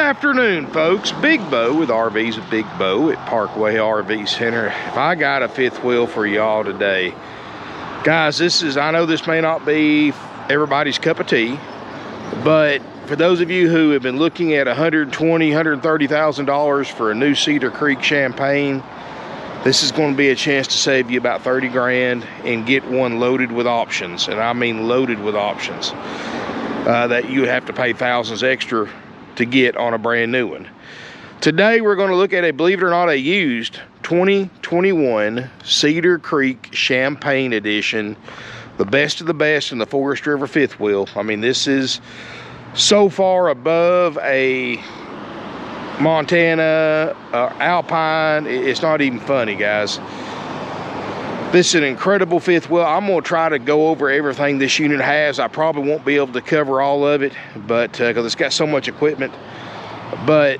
afternoon, folks. Big Bo with RVs at Big Bo at Parkway RV Center. If I got a fifth wheel for y'all today, guys, I know this may not be everybody's cup of tea, but for those of you who have been looking at $120,000, $130,000 for a new Cedar Creek Champagne, this is going to be a chance to save you about 30 grand and get one loaded with options. And I mean loaded with options that you have to pay thousands extra to get on a brand new one. Today we're going to look at believe it or not, a used 2021 Cedar Creek Champagne Edition, the best of the best in the Forest River fifth wheel. I mean, this is so far above a Montana Alpine, it's not even funny, guys. This is an incredible fifth wheel. I'm going to try to go over everything this unit has. I probably won't be able to cover all of it, but because it's got so much equipment. But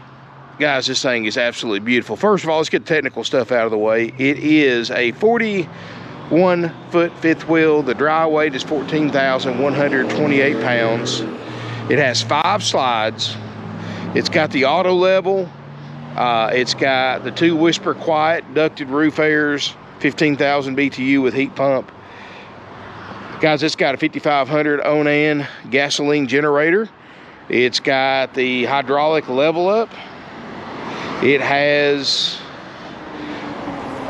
guys, this thing is absolutely beautiful. First of all, let's get the technical stuff out of the way. It is a 41-foot fifth wheel. The dry weight is 14,128 pounds. It has 5 slides. It's got the auto level. It's got the 2 Whisper Quiet ducted roof airs, 15,000 BTU with heat pump. Guys, it's got a 5500 Onan gasoline generator. It's got the hydraulic level up. It has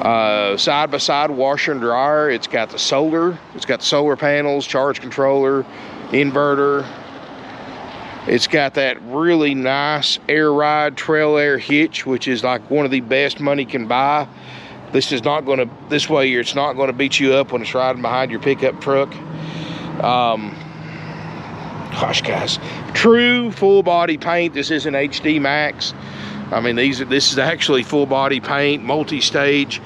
side-by-side washer and dryer. It's got the solar. It's got the solar panels, charge controller, inverter. It's got that really nice air ride trail air hitch, which is like one of the best money can buy. This is not going to, this way it's not going to beat you up when it's riding behind your pickup truck. Gosh, guys, true full body paint. This isn't HD Max. I mean, this is actually full body paint, multi-stage,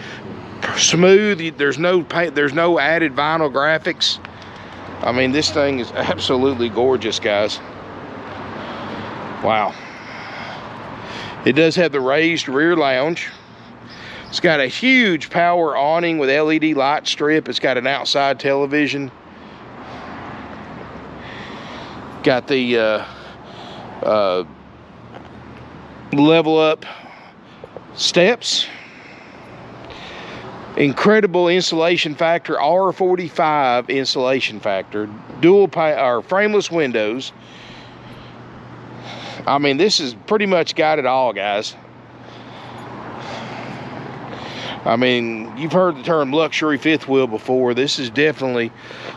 smooth. There's no paint, there's no added vinyl graphics. I mean, this thing is absolutely gorgeous, guys. Wow. It does have the raised rear lounge. It's got a huge power awning with LED light strip. It's got an outside television. Got the level up steps. Incredible insulation factor, R45 insulation factor. Dual or frameless windows. I mean, this has pretty much got it all, guys. I mean, you've heard the term luxury fifth wheel before. This is definitely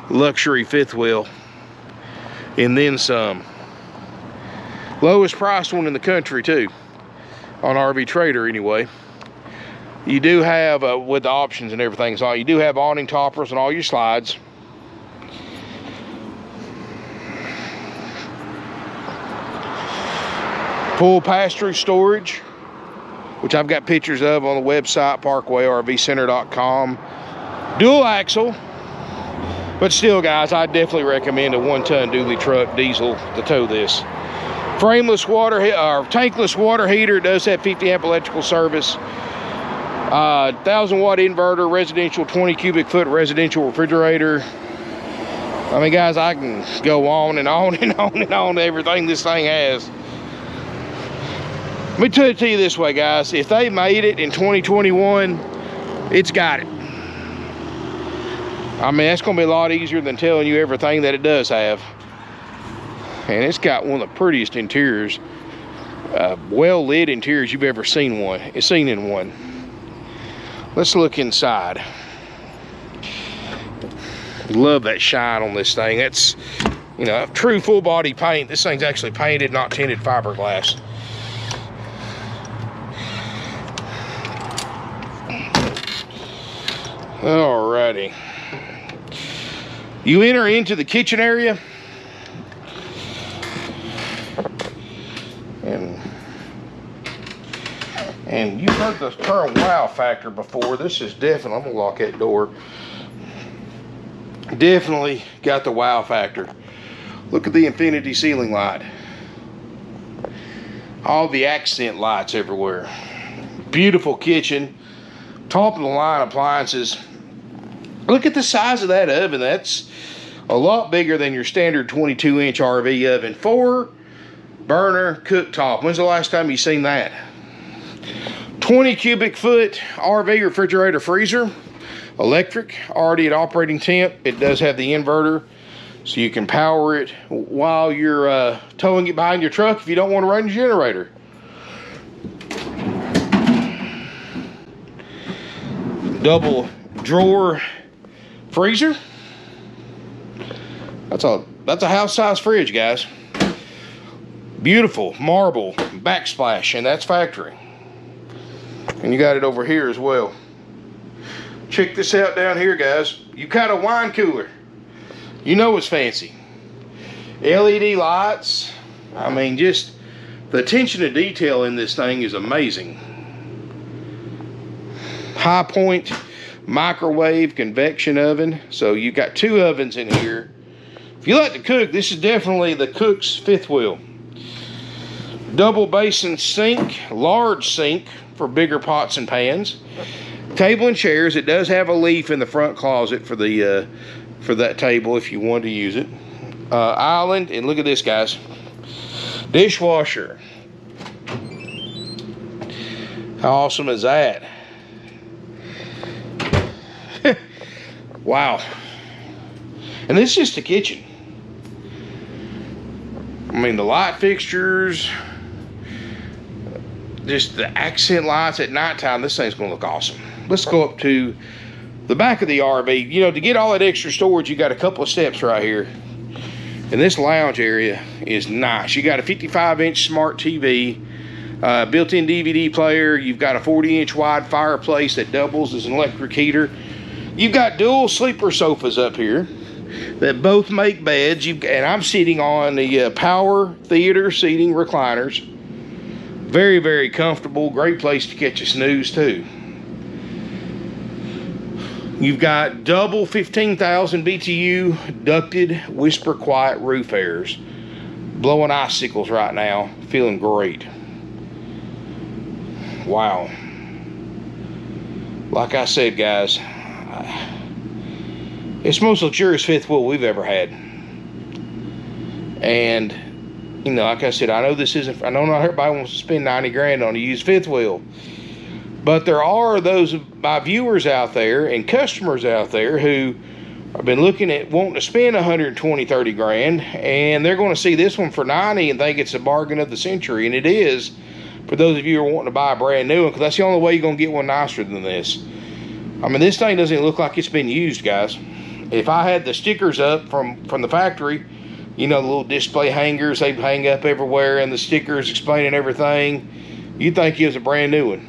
luxury fifth wheel, and then some. Lowest priced one in the country too, on RV Trader anyway. You do have, with the options and everything, so you do have awning toppers and all your slides. Full pass-through storage, which I've got pictures of on the website, parkwayrvcenter.com. Dual axle, but still, guys, I definitely recommend a 1-ton dually truck diesel to tow this. Frameless water, or tankless water heater. It does have 50 amp electrical service. 1,000 watt inverter, residential 20 cubic foot residential refrigerator. I mean, guys, I can go on and on and on and on to everything this thing has. Let me tell you this way, guys. If they made it in 2021, it's got it. I mean, that's going to be a lot easier than telling you everything that it does have. And it's got one of the prettiest interiors, well-lit interiors you've ever seen in one. Let's look inside. Love that shine on this thing. That's, you know, true full body paint. This thing's actually painted, not tinted fiberglass. Alrighty. You enter into the kitchen area, and you've heard the term wow factor before. This is definitely, I'm gonna lock that door. Definitely got the wow factor. Look at the infinity ceiling light. All the accent lights everywhere. Beautiful kitchen. Top of the line appliances. Look at the size of that oven. That's a lot bigger than your standard 22-inch RV oven. 4 burner cooktop. When's the last time you seen that? 20 cubic foot RV refrigerator freezer, electric, already at operating temp. It does have the inverter, so you can power it while you're towing it behind your truck if you don't want to run your generator. Double drawer freezer. That's a house size fridge, guys. Beautiful marble backsplash, and that's factory. And you got it over here as well. Check this out down here, guys. You got a wine cooler. You know it's fancy. LED lights. I mean, just the attention to detail in this thing is amazing. High point microwave convection oven. So you got 2 ovens in here. If you like to cook, this is definitely the cook's fifth wheel. Double basin sink, large sink for bigger pots and pans. Table and chairs. It does have a leaf in the front closet for the for that table if you want to use it. Island, and look at this, guys. Dishwasher. How awesome is that? Wow. And this is just the kitchen. I mean, the light fixtures, just the accent lights at nighttime. This thing's gonna look awesome. Let's go up to the back of the RV. You know, to get all that extra storage, you got a couple of steps right here. And this lounge area is nice. You got a 55-inch smart TV, built-in DVD player. You've got a 40-inch wide fireplace that doubles as an electric heater. You've got dual sleeper sofas up here that both make beds. And I'm sitting on the power theater seating recliners. Very, very comfortable. Great place to catch a snooze too. You've got double 15,000 BTU ducted whisper quiet roof airs. Blowing icicles right now. Feeling great. Wow. Like I said, guys, it's the most luxurious fifth wheel we've ever had. And, you know, like I said, I know this isn't, I know not everybody wants to spend 90 grand on a used fifth wheel. But there are those of my viewers out there and customers out there who have been looking at wanting to spend 120, 30 grand. And they're going to see this one for 90 and think it's a bargain of the century. And it is for those of you who are wanting to buy a brand new one, because that's the only way you're going to get one nicer than this. I mean, this thing doesn't look like it's been used, guys. If I had the stickers up from the factory, you know, the little display hangers they hang up everywhere and the stickers explaining everything, you'd think it was a brand new one.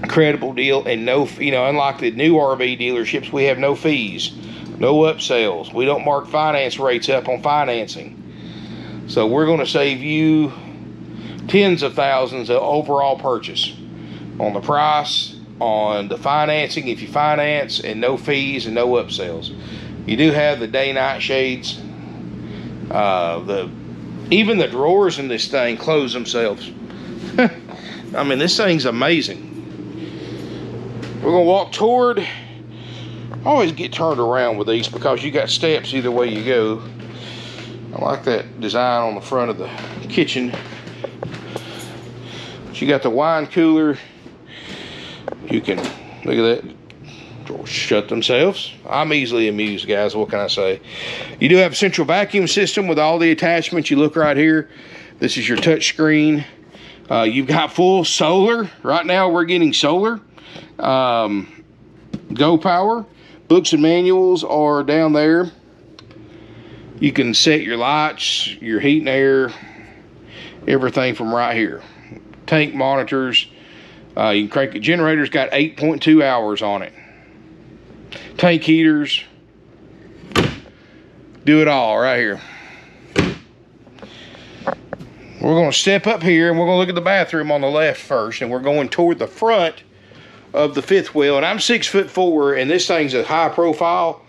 Incredible deal. And no, you know, unlike the new RV dealerships, we have no fees, no upsells. We don't mark finance rates up on financing. So we're going to save you tens of thousands of overall purchase on the price, on the financing if you finance, and no fees and no upsells. You do have the day-night shades. Even the drawers in this thing close themselves. I mean, this thing's amazing. We're gonna walk toward. I always get turned around with these because you got steps either way you go. I like that design on the front of the kitchen. But you got the wine cooler. You can, look at that, drawers shut themselves. I'm easily amused, guys, what can I say? You do have a central vacuum system with all the attachments. You look right here, this is your touch screen. You've got full solar. Right now we're getting solar. Go power. Books and manuals are down there. You can set your lights, your heat and air, everything from right here. Tank monitors. You can crank it. Generator's got 8.2 hours on it. Tank heaters. Do it all right here. We're going to step up here and we're going to look at the bathroom on the left first. And we're going toward the front of the fifth wheel. And I'm 6'4", and this thing's a high profile.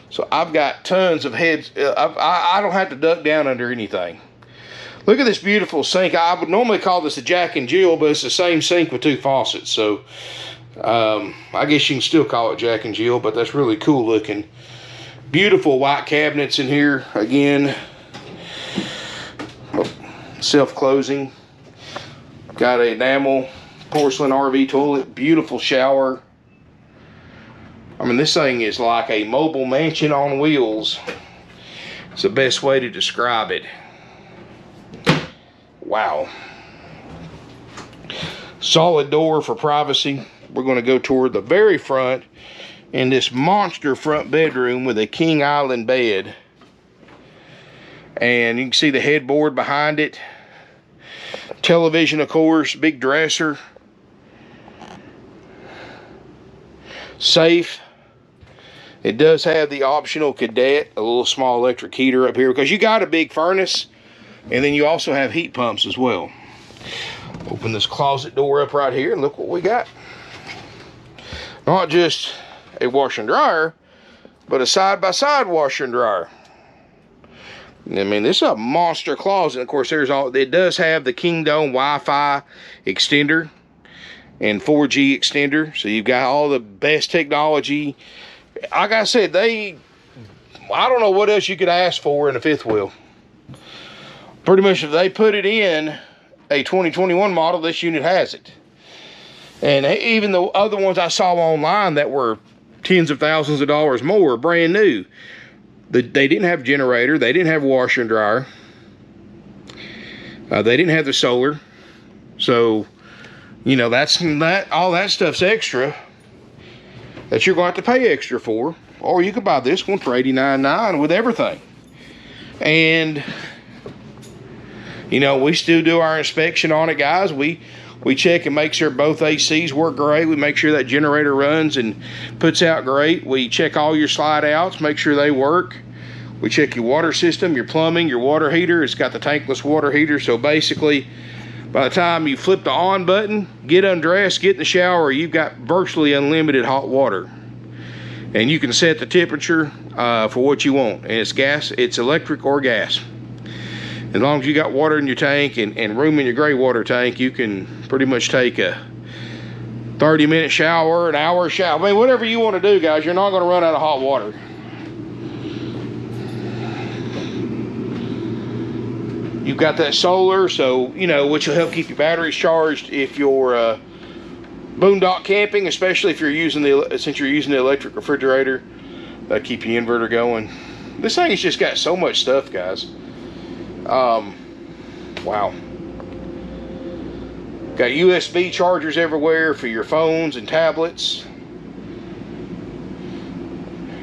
So I've got tons of heads. I don't have to duck down under anything. Look at this beautiful sink. I would normally call this a Jack and Jill, but it's the same sink with 2 faucets. So I guess you can still call it Jack and Jill, but that's really cool looking. Beautiful white cabinets in here again. self-closing. Got an enamel porcelain RV toilet, beautiful shower. I mean, this thing is like a mobile mansion on wheels. It's the best way to describe it. Wow. Solid door for privacy. We're going to go toward the very front in this monster front bedroom with a king island bed. And you can see the headboard behind it. Television, of course, big dresser. Safe. It does have the optional cadet, a little small electric heater up here, because you got a big furnace, and then you also have heat pumps as well. Open this closet door up right here and look what we got. Not just a washer and dryer, but a side-by-side washer and dryer. I mean, this is a monster closet. Of course, it does have the Kingdom Wi-Fi extender and 4G extender, so you've got all the best technology. Like I said, I don't know what else you could ask for in a fifth wheel. Pretty much, if they put it in a 2021 model, this unit has it. And even the other ones I saw online that were tens of thousands of dollars more, brand new, they didn't have a generator, they didn't have a washer and dryer, they didn't have the solar. So, you know, all that stuff's extra that you're going to have to pay extra for. Or you could buy this one for $89.9 with everything. And, you know, we still do our inspection on it, guys. We check and make sure both ACs work great. We make sure that generator runs and puts out great. We check all your slide outs, make sure they work. We check your water system, your plumbing, your water heater. It's got the tankless water heater. So basically, by the time you flip the on button, get undressed, get in the shower, you've got virtually unlimited hot water. And you can set the temperature for what you want. And it's gas, it's electric or gas. As long as you got water in your tank and room in your gray water tank, you can pretty much take a 30-minute shower, an hour shower. I mean, whatever you want to do, guys, you're not going to run out of hot water. You've got that solar, so, you know, which will help keep your batteries charged if you're boondock camping, especially if you're using since you're using the electric refrigerator. That'll keep your inverter going. This thing has just got so much stuff, guys. Wow. Got USB chargers everywhere for your phones and tablets.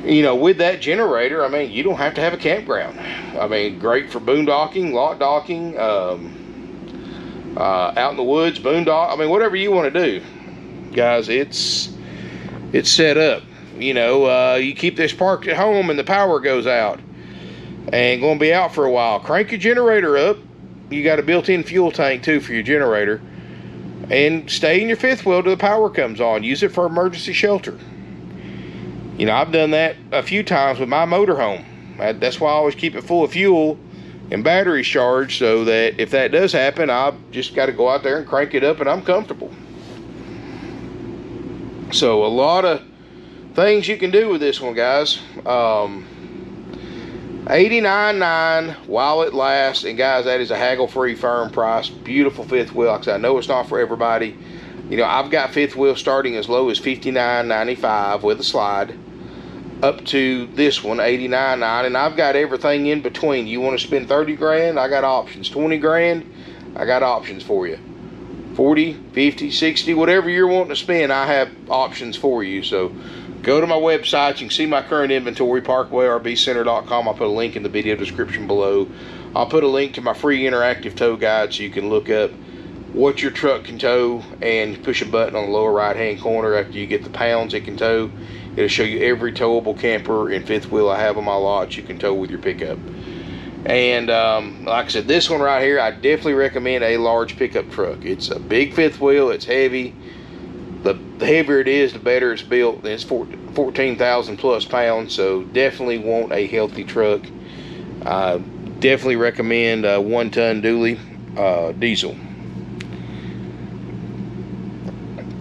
You know, with that generator, I mean, you don't have to have a campground. I mean, great for boondocking, lot docking, out in the woods, boondock. I mean, whatever you want to do, guys, it's set up. You know, you keep this parked at home and the power goes out and going to be out for a while. Crank your generator up. You got a built-in fuel tank too for your generator, and stay in your fifth wheel till the power comes on. Use it for emergency shelter. You know, I've done that a few times with my motorhome. That's why I always keep it full of fuel and batteries charged, so that if that does happen, I've just got to go out there and crank it up and I'm comfortable. So a lot of things you can do with this one, guys. $89.9 while it lasts, and guys, that is a haggle-free firm price. Beautiful fifth wheel. Like I said, I know it's not for everybody. You know, I've got fifth wheel starting as low as $59.95 with a slide, up to this one, $89.9, and I've got everything in between. You want to spend 30 grand? I got options. 20 grand? I got options for you. 40, 50, 60, whatever you're wanting to spend, I have options for you. So go to my website. You can see my current inventory, parkwayrbcenter.com. I'll put a link in the video description below. I'll put a link to my free interactive tow guide so you can look up what your truck can tow, and push a button on the lower right hand corner. After you get the pounds it can tow, it'll show you every towable camper and fifth wheel I have on my lot you can tow with your pickup. And like I said, this one right here, I definitely recommend a large pickup truck. It's a big fifth wheel, it's heavy. The heavier it is, the better it's built. It's 14,000 plus pounds, so definitely want a healthy truck. Definitely recommend a 1-ton dually diesel.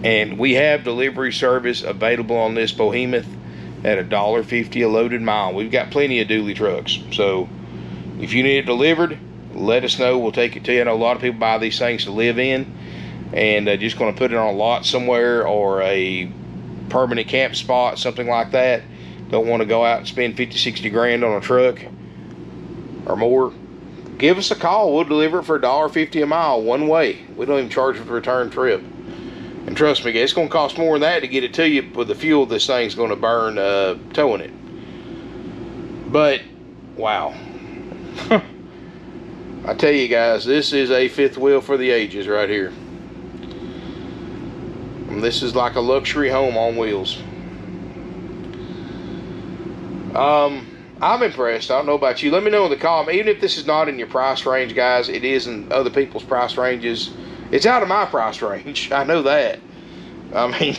And we have delivery service available on this behemoth at $1.50 a loaded mile. We've got plenty of dually trucks, so if you need it delivered, let us know. We'll take it to you. I know a lot of people buy these things to live in, and just going to put it on a lot somewhere or a permanent camp spot, something like that. Don't want to go out and spend 50, 60 grand on a truck or more. Give us a call. We'll deliver it for $1.50 a mile one way. We don't even charge for the return trip. And trust me, it's going to cost more than that to get it to you with the fuel this thing's going to burn towing it. But, wow. I tell you guys, this is a fifth wheel for the ages right here. And this is like a luxury home on wheels. I'm impressed. I don't know about you. Let me know in the comments. Even if this is not in your price range, guys, it is in other people's price ranges. It's out of my price range. I know that. I mean,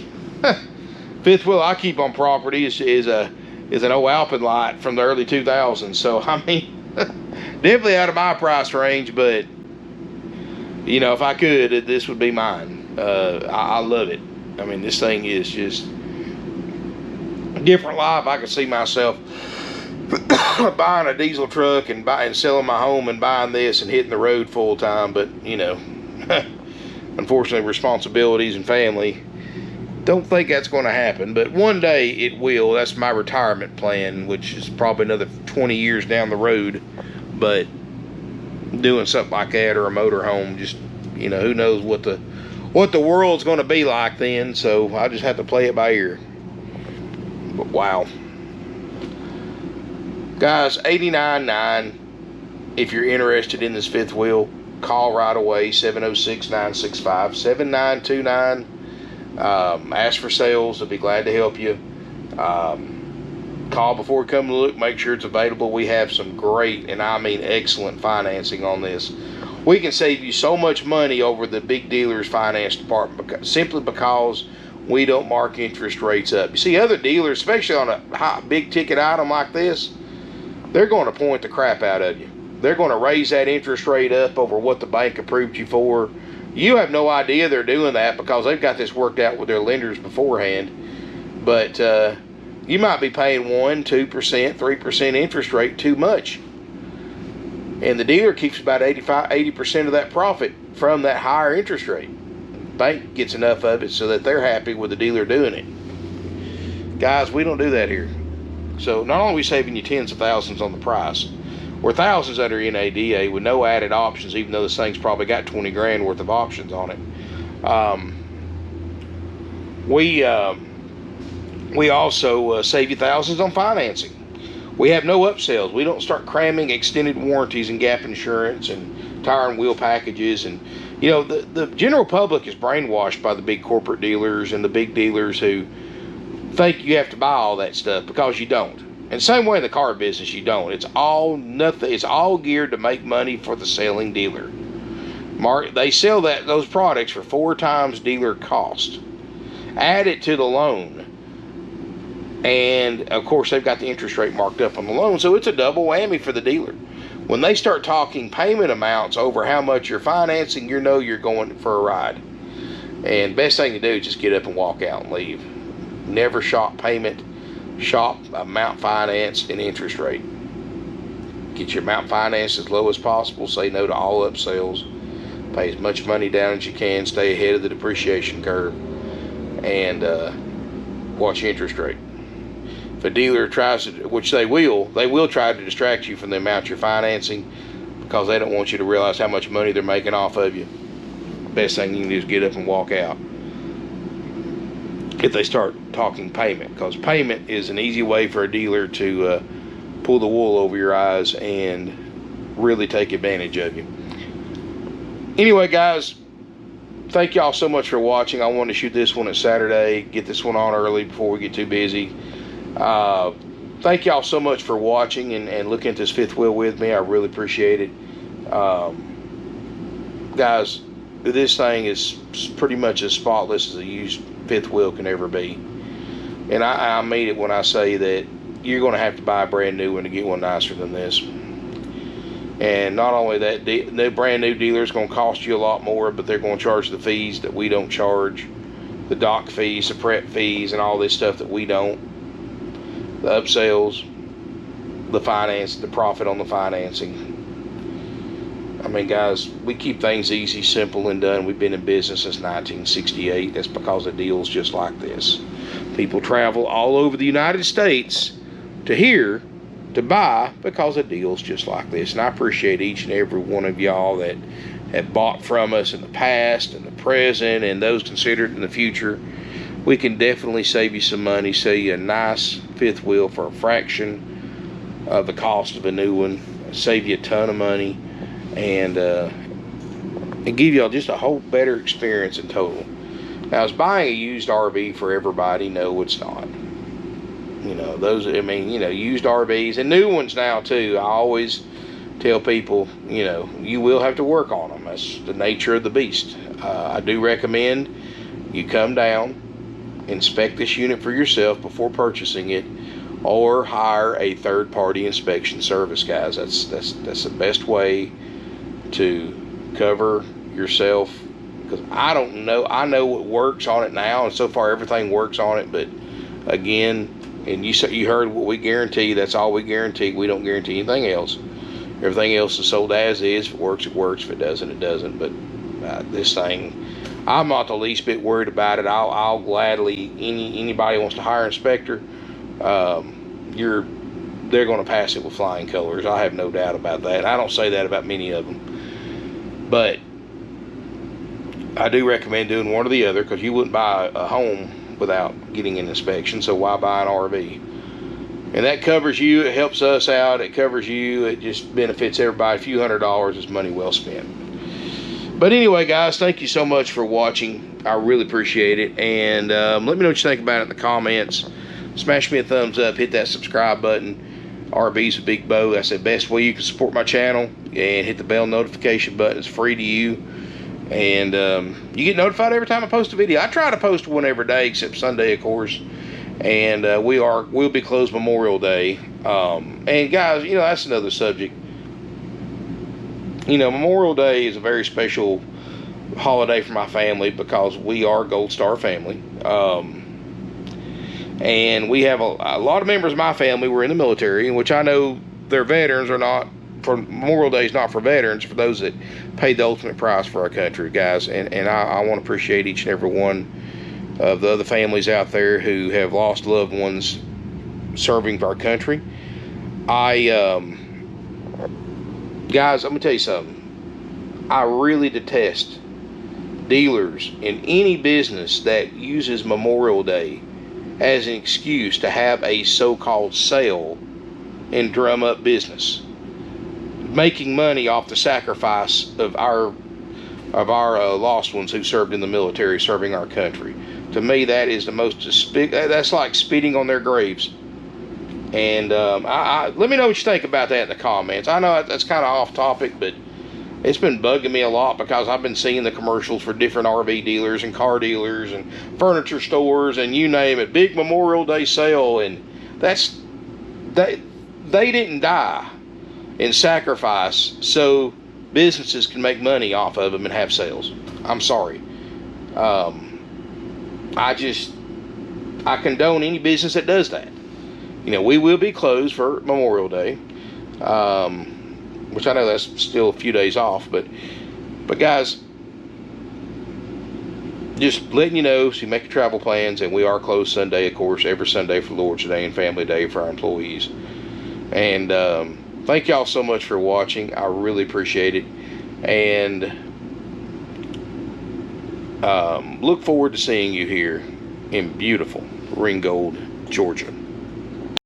fifth wheel I keep on property is an old Alpenlight from the early 2000s. So, I mean, definitely out of my price range. But, you know, if I could, this would be mine. I love it. I mean, this thing is just a different life. I could see myself buying a diesel truck and selling my home and buying this and hitting the road full time. But, you know, unfortunately, responsibilities and family, don't think that's going to happen. But one day it will. That's my retirement plan, which is probably another 20 years down the road. But doing something like that or a motorhome, just, you know, who knows what the world's going to be like then. So I just have to play it by ear. But wow. Guys, 89.9. If you're interested in this fifth wheel, call right away, 706-965-7929. Ask for sales. They'll be glad to help you. Call before we come to look. Make sure it's available. We have some great, and I mean excellent, financing on this. We can save you so much money over the big dealers' finance department simply because we don't mark interest rates up. You see, other dealers, especially on a big ticket item like this, they're going to point the crap out of you. They're going to raise that interest rate up over what the bank approved you for. You have no idea they're doing that because they've got this worked out with their lenders beforehand. But you might be paying 1%, 2%, 3% interest rate too much. And the dealer keeps about 80% of that profit from that higher interest rate. The bank gets enough of it so that they're happy with the dealer doing it. Guys, we don't do that here. So not only are we saving you tens of thousands on the price, we're thousands under NADA with no added options, even though this thing's probably got 20 grand worth of options on it. We also save you thousands on financing. We have no upsells. We don't start cramming extended warranties and gap insurance and tire and wheel packages. And, you know, the general public is brainwashed by the big corporate dealers and the big dealers who think you have to buy all that stuff because you don't. And same way in the car business, you don't. It's all nothing. It's all geared to make money for the selling dealer. They sell those products for 4 times dealer cost. Add it to the loan. And, of course, they've got the interest rate marked up on the loan, so it's a double whammy for the dealer. When they start talking payment amounts over how much you're financing, you know you're going for a ride. And best thing to do is just get up and walk out and leave. Never shop payment, shop amount financed and interest rate. Get your amount financed as low as possible. Say no to all upsells. Pay as much money down as you can. Stay ahead of the depreciation curve. And watch your interest rate. If a dealer tries to, which they will try to distract you from the amount you're financing because they don't want you to realize how much money they're making off of you. Best thing you can do is get up and walk out if they start talking payment, because payment is an easy way for a dealer to pull the wool over your eyes and really take advantage of you. Anyway, guys, thank y'all so much for watching. I wanted to shoot this one at Saturday, get this one on early before we get too busy. Thank y'all so much for watching and looking at this fifth wheel with me. I really appreciate it. Guys, this thing is pretty much as spotless as a used fifth wheel can ever be. And I mean it when I say that you're going to have to buy a brand new one to get one nicer than this. And not only that, the brand new dealer is going to cost you a lot more, but they're going to charge the fees that we don't charge. The dock fees, the prep fees, and all this stuff that we don't. The upsells, the finance, the profit on the financing. I mean, guys, we keep things easy, simple, and done. We've been in business since 1968. That's because of deals just like this. People travel all over the United States to here to buy because of deals just like this. And I appreciate each and every one of y'all that have bought from us in the past and the present and those considered in the future. We can definitely save you some money, sell you a nice fifth wheel for a fraction of the cost of a new one, save you a ton of money, and give y'all just a whole better experience in total. Now, is buying a used RV for everybody? No, it's not. You know, those, I mean, you know, used RVs and new ones now too. I always tell people, you know, you will have to work on them. That's the nature of the beast. I do recommend you come down, inspect this unit for yourself before purchasing it, or hire a third-party inspection service, guys. That's the best way to cover yourself, because I don't know. I know what works on it now, and so far everything works on it. But again, and you heard what we guarantee. That's all we guarantee. We don't guarantee anything else. Everything else is sold as is. If it works, it works. If it doesn't, it doesn't. But this thing, I'm not the least bit worried about it. I'll gladly, anybody wants to hire an inspector, they're going to pass it with flying colors. I have no doubt about that. And I don't say that about many of them. But I do recommend doing one or the other, because you wouldn't buy a home without getting an inspection. So why buy an RV? And that covers you. It helps us out. It covers you. It just benefits everybody. A few $100 is money well spent. But anyway, guys, thank you so much for watching. I really appreciate it. And let me know what you think about it in the comments. Smash me a thumbs up. Hit that subscribe button. RV's with Big Bo. That's the best way you can support my channel. And hit the bell notification button. It's free to you. And you get notified every time I post a video. I try to post one every day, except Sunday, of course. And we'll be closed Memorial Day. And guys, you know, that's another subject. You know, Memorial Day is a very special holiday for my family, because we are a Gold Star family. And we have a lot of members of my family were in the military, which I know they're veterans, or not. For Memorial Day is not for veterans, for those that paid the ultimate price for our country, guys. And I want to appreciate each and every one of the other families out there who have lost loved ones serving for our country. Guys, let me tell you something. I really detest dealers in any business that uses Memorial Day as an excuse to have a so-called sale and drum up business, making money off the sacrifice of our lost ones who served in the military, serving our country. To me, that is the most that's like spitting on their graves. And let me know what you think about that in the comments. I know that's kind of off topic, but it's been bugging me a lot, because I've been seeing the commercials for different RV dealers and car dealers and furniture stores and you name it, big Memorial Day sale, and they didn't die in sacrifice so businesses can make money off of them and have sales. I'm sorry. I condone any business that does that. You know, we will be closed for Memorial Day, which I know that's still a few days off, but guys, just letting you know, so you make your travel plans. And we are closed Sunday, of course, every Sunday for Lord's Day and Family Day for our employees. And thank y'all so much for watching. I really appreciate it. And look forward to seeing you here in beautiful Ringgold, Georgia.